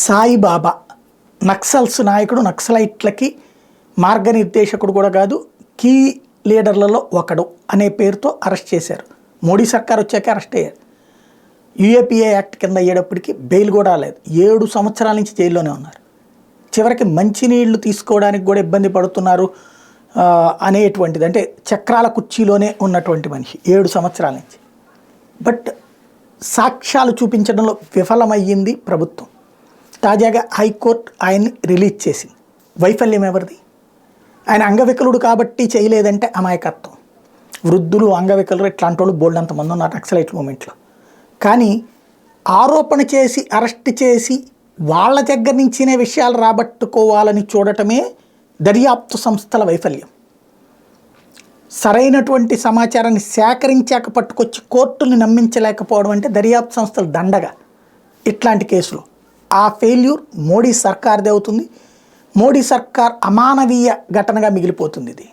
సాయిబాబా నక్సల్స్ నాయకుడు, నక్సలైట్లకి మార్గనిర్దేశకుడు కూడా కాదు, కీ లీడర్లలో ఒకడు అనే పేరుతో అరెస్ట్ చేశారు. మోడీ సర్కార్ వచ్చాక అరెస్ట్ అయ్యారు. యూఏపీఏ యాక్ట్ కింద అయ్యేటప్పటికి బెయిల్ కూడా లేదు. 7 సంవత్సరాల నుంచి జైల్లోనే ఉన్నారు. చివరికి మంచినీళ్లు తీసుకోవడానికి కూడా ఇబ్బంది పడుతున్నారు అనేటువంటిది, అంటే చక్రాల కుర్చీలోనే ఉన్నటువంటి మనిషి 7 సంవత్సరాల నుంచి. బట్ సాక్ష్యాలు చూపించడంలో విఫలమయ్యింది ప్రభుత్వం. తాజాగా హైకోర్టు ఆయన్ని రిలీజ్ చేసింది. వైఫల్యం ఎవరిది? ఆయన అంగవికలుడు కాబట్టి చేయలేదంటే అమాయకత్వం. వృద్ధులు, అంగవికలుడు ఇట్లాంటి వాళ్ళు బోల్డంతమంది ఉన్నారు నక్సలైట్ మూమెంట్లో. కానీ ఆరోపణ చేసి అరెస్ట్ చేసి వాళ్ళ దగ్గర నుంచినే విషయాలు రాబట్టుకోవాలని చూడటమే దర్యాప్తు సంస్థల వైఫల్యం. సరైనటువంటి సమాచారాన్ని సేకరించాక పట్టుకొచ్చి కోర్టుని నమ్మించలేకపోవడం అంటే దర్యాప్తు సంస్థలు దండగా ఇట్లాంటి కేసులు. ఆ ఫెయిల్యూర్ మోడీ సర్కార్దే అవుతుంది. మోడీ సర్కార్ అమానవీయ ఘటనగా మిగిలిపోతుంది ఇది.